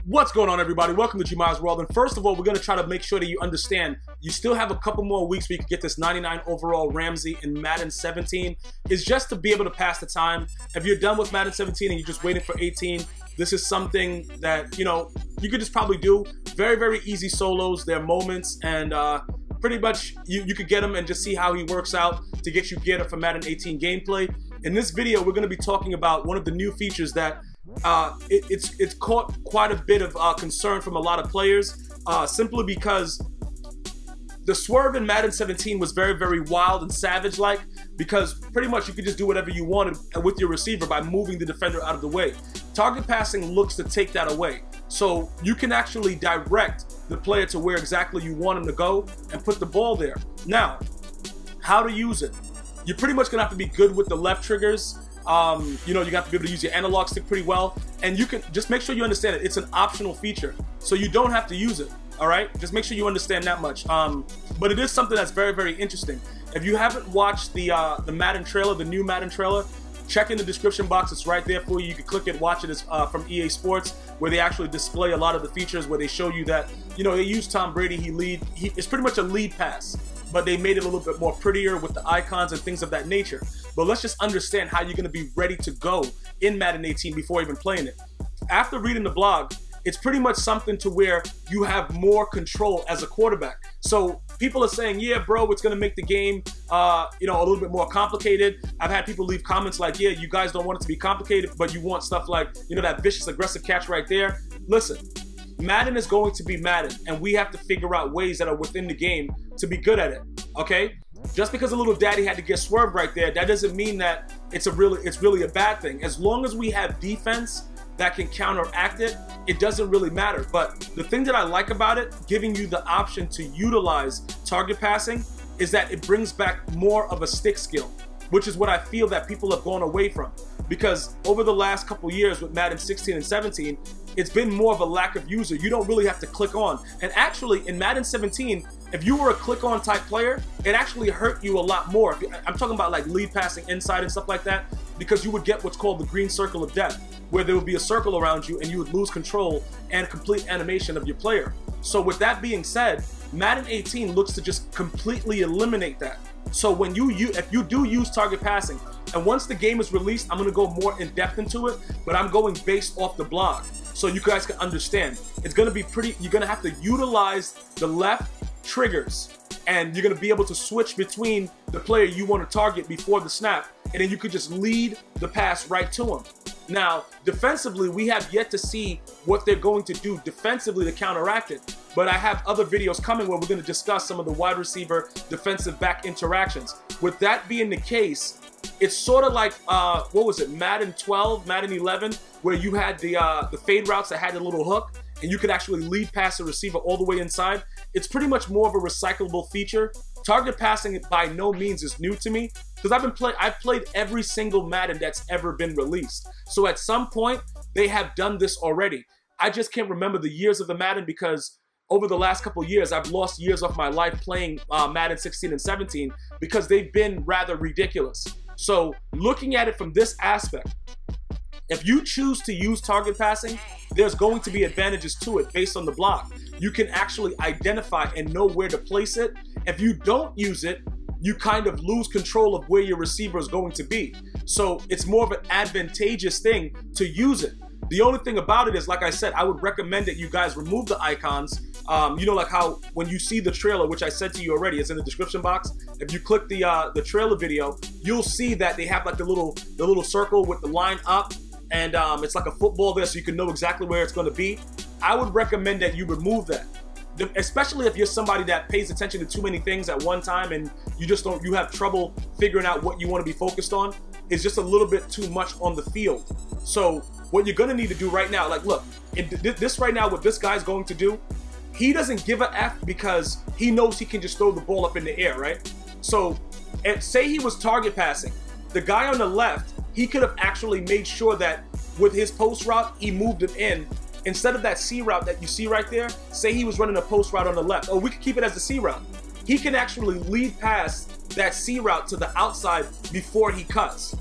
What's going on, everybody? Welcome to GmiasWorld. And first of all, we're going to try to make sure that you understand you still have a couple more weeks where you can get this 99 overall Ramsey in Madden 17. It's just to be able to pass the time. If you're done with Madden 17 and you're just waiting for 18, this is something that, you could just probably do. Very, very easy solos. There are moments, and pretty much you could get him and just see how he works out to get you geared up for Madden 18 gameplay. In this video, we're going to be talking about one of the new features that it's caught quite a bit of concern from a lot of players, simply because the swerve in Madden 17 was very, very wild and savage-like, because pretty much you could just do whatever you wanted with your receiver by moving the defender out of the way. Target passing looks to take that away, so you can actually direct the player to where exactly you want him to go and put the ball there. Now, how to use it? You're pretty much gonna have to be good with the left triggers. You have to be able to use your analog stick pretty well, and you can just make sure you understand it. It's an optional feature, so you don't have to use it. All right, just make sure you understand that much. But it is something that's very, very interesting. If you haven't watched the Madden trailer, the new Madden trailer, check in the description box. It's right there for you. You can click it, watch it. It's from EA Sports, where they actually display a lot of the features, where they show you that they use Tom Brady. It's pretty much a lead pass, but they made it a little bit more prettier with the icons and things of that nature. But let's just understand how you're going to be ready to go in Madden 18 before even playing it. After reading the blog, it's pretty much something to where you have more control as a quarterback. So people are saying, yeah, bro, it's going to make the game, a little bit more complicated. I've had people leave comments like, yeah, you guys don't want it to be complicated, but you want stuff like, that vicious, aggressive catch right there. Listen, Madden is going to be Madden, and we have to figure out ways that are within the game to be good at it, okay? Just because a little daddy had to get swerved right there, that doesn't mean that it's really a bad thing. As long as we have defense that can counteract it, it doesn't really matter. But the thing that I like about it, giving you the option to utilize target passing, is that it brings back more of a stick skill, which is what I feel that people have gone away from. Because over the last couple years with Madden 16 and 17, it's been more of a lack of user. You don't really have to click on. And actually, in Madden 17, if you were a click-on type player, it actually hurt you a lot more. I'm talking about like lead passing inside and stuff like that, because you would get what's called the green circle of death, where there would be a circle around you and you would lose control and complete animation of your player. So with that being said, Madden 18 looks to just completely eliminate that. So when if you do use target passing, and once the game is released, I'm going to go more in depth into it, but I'm going based off the blog, so you guys can understand. It's going to be you're going to have to utilize the left triggers, and you're going to be able to switch between the player you want to target before the snap, and then you could just lead the pass right to him. Now, defensively, we have yet to see what they're going to do defensively to counteract it, but I have other videos coming where we're going to discuss some of the wide receiver defensive back interactions. With that being the case, it's sort of like, what was it, Madden 12, Madden 11, where you had the fade routes that had a little hook, and you could actually lead pass a receiver all the way inside. It's pretty much more of a recyclable feature. Target passing by no means is new to me, because I've played every single Madden that's ever been released. So at some point, they have done this already. I just can't remember the years of the Madden, because over the last couple years, I've lost years of my life playing Madden 16 and 17, because they've been rather ridiculous. So looking at it from this aspect, if you choose to use target passing, there's going to be advantages to it based on the block. You can actually identify and know where to place it. If you don't use it, you kind of lose control of where your receiver is going to be. So it's more of an advantageous thing to use it. The only thing about it is, like I said, I would recommend that you guys remove the icons. Like how when you see the trailer, which I said to you already, it's in the description box. If you click the trailer video, you'll see that they have like the little circle with the line up, and it's like a football there, so you can know exactly where it's going to be. I would recommend that you remove that, especially if you're somebody that pays attention to too many things at one time, and you have trouble figuring out what you want to be focused on. It's just a little bit too much on the field. So what you're going to need to do right now, like, look, this right now, what this guy's going to do, he doesn't give a F, because he knows he can just throw the ball up in the air, right? So say he was target passing, the guy on the left, he could have actually made sure that with his post route, he moved it in. Instead of that C route that you see right there, say he was running a post route on the left, or we could keep it as the C route. He can actually lead past that C route to the outside before he cuts.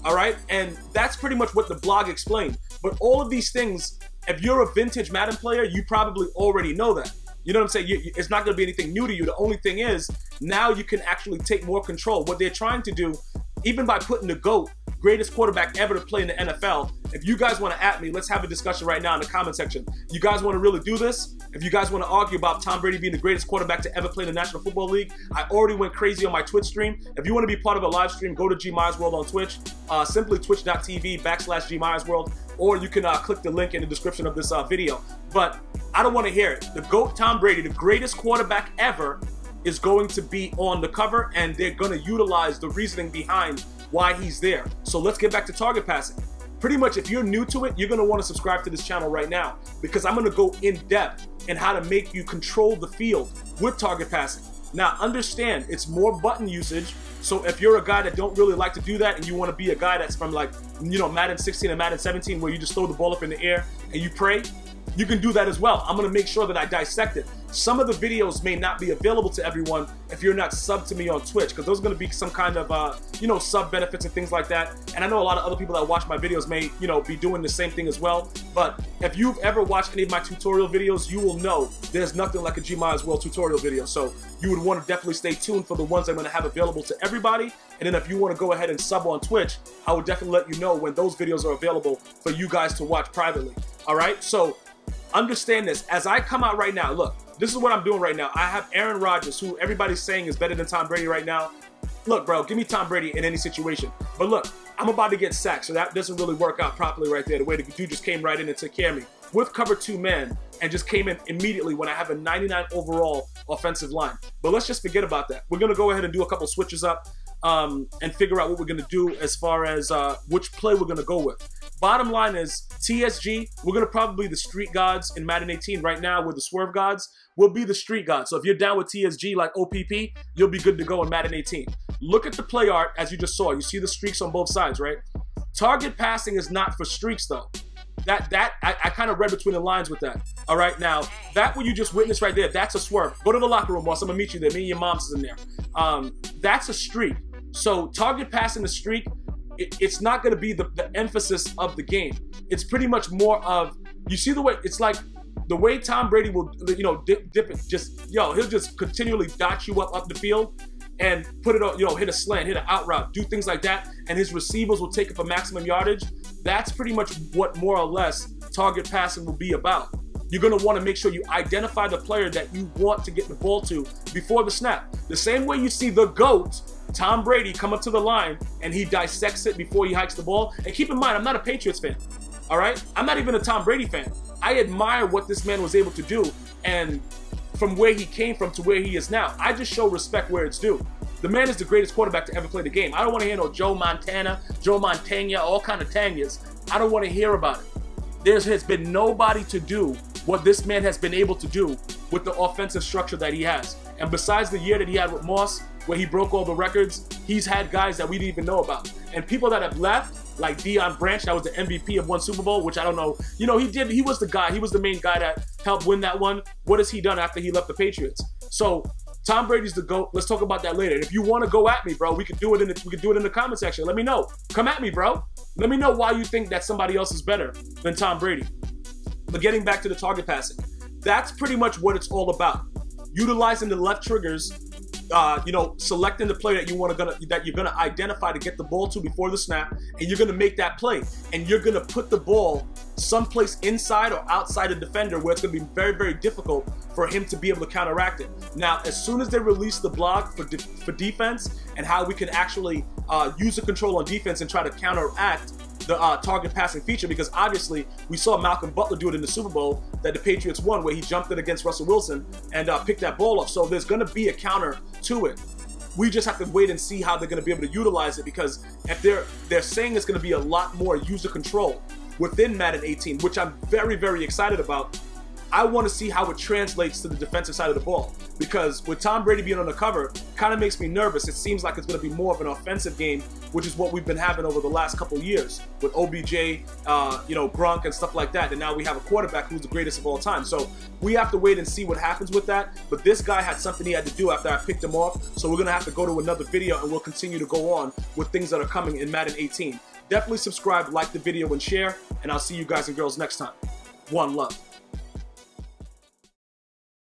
All right, and that's pretty much what the blog explained. But all of these things if you're a vintage Madden player, you probably already know that. You know what I'm saying? It's not going to be anything new to you. The only thing is, now you can actually take more control. What they're trying to do, even by putting the GOAT, greatest quarterback ever to play in the NFL, if you guys want to at me, let's have a discussion right now in the comment section. You guys want to really do this? If you guys want to argue about Tom Brady being the greatest quarterback to ever play in the National Football League, I already went crazy on my Twitch stream. If you want to be part of a live stream, go to GmiasWorld on Twitch, simply twitch.tv/GmiasWorld, or you can click the link in the description of this video. But I don't want to hear it. The GOAT Tom Brady, the greatest quarterback ever, is going to be on the cover, and they're going to utilize the reasoning behind why he's there. So let's get back to target passing. Pretty much, if you're new to it, you're going to want to subscribe to this channel right now, because I'm going to go in depth in how to make you control the field with target passing. Now, understand, it's more button usage. So if you're a guy that don't really like to do that, and you want to be a guy that's from, like, you know, Madden 16 and Madden 17, where you just throw the ball up in the air and you pray, you can do that as well. I'm going to make sure that I dissect it. Some of the videos may not be available to everyone if you're not subbed to me on Twitch, because there's going to be some kind of, you know, sub benefits and things like that. And I know a lot of other people that watch my videos may, you know, be doing the same thing as well. But if you've ever watched any of my tutorial videos, you will know there's nothing like a GmiasWorld tutorial video. So you would want to definitely stay tuned for the ones I'm going to have available to everybody. And then if you want to go ahead and sub on Twitch, I will definitely let you know when those videos are available for you guys to watch privately. All right, so understand this. As I come out right now, look, this is what I'm doing right now. I have Aaron Rodgers, who everybody's saying is better than Tom Brady right now. Look, bro, give me Tom Brady in any situation. But look, I'm about to get sacked, so that doesn't really work out properly right there. The way the dude just came right in and took care of me with cover 2 man and just came in immediately when I have a 99 overall offensive line. But let's just forget about that. We're going to go ahead and do a couple switches up and figure out what we're going to do as far as which play we're going to go with. Bottom line is, TSG, we're going to probably be the street gods in Madden 18. Right now, we're the swerve gods. We'll be the street gods. So if you're down with TSG like OPP, you'll be good to go in Madden 18. Look at the play art as you just saw. You see the streaks on both sides, right? Target passing is not for streaks, though. I kind of read between the lines with that. All right, now, that what you just witnessed right there, that's a swerve. Go to the locker room, boss. I'm going to meet you there. Me and your mom's is in there. That's a streak. So target passing the streak, it's not going to be the emphasis of the game. It's pretty much more of, you see the way, it's like the way Tom Brady will, you know, dip it, just, yo, he'll just continually dot you up the field and put it on, you know, hit a slant, hit an out route, do things like that, and his receivers will take it for maximum yardage. That's pretty much what more or less target passing will be about. You're going to want to make sure you identify the player that you want to get the ball to before the snap. The same way you see the GOAT, Tom Brady, come up to the line and he dissects it before he hikes the ball. And keep in mind, I'm not a Patriots fan, all right? I'm not even a Tom Brady fan. I admire what this man was able to do, and from where he came from to where he is now. I just show respect where it's due. The man is the greatest quarterback to ever play the game. I don't want to hear no Joe Montana, all kind of Tanyas. I don't want to hear about it. There has been nobody to do what this man has been able to do with the offensive structure that he has. And besides the year that he had with Moss, where he broke all the records, he's had guys that we didn't even know about. And people that have left, like Deion Branch, that was the MVP of one Super Bowl, which I don't know. You know, he was the guy, he was the main guy that helped win that one. What has he done after he left the Patriots? So Tom Brady's the GOAT. Let's talk about that later. And if you want to go at me, bro, we could do it in the comment section. Let me know. Come at me, bro. Let me know why you think that somebody else is better than Tom Brady. But getting back to the target passing, that's pretty much what it's all about. Utilizing the left triggers, you know, selecting the player that you're gonna identify to get the ball to before the snap, and you're gonna make that play, and you're gonna put the ball someplace inside or outside a defender where it's gonna be very, very difficult for him to be able to counteract it. Now, as soon as they release the block for defense and how we can actually use the control on defense and try to counteract the target passing feature, because obviously we saw Malcolm Butler do it in the Super Bowl that the Patriots won, where he jumped it against Russell Wilson and picked that ball up. So there's going to be a counter to it. We just have to wait and see how they're going to be able to utilize it, because if they're saying it's going to be a lot more user control within Madden 18, which I'm very, very excited about. I want to see how it translates to the defensive side of the ball, because with Tom Brady being on the cover, kind of makes me nervous. It seems like it's going to be more of an offensive game, which is what we've been having over the last couple years with OBJ, you know, Gronk and stuff like that. And now we have a quarterback who's the greatest of all time. So we have to wait and see what happens with that. But this guy had something he had to do after I picked him off. So we're going to have to go to another video, and we'll continue to go on with things that are coming in Madden 18. Definitely subscribe, like the video, and share. And I'll see you guys and girls next time. One love.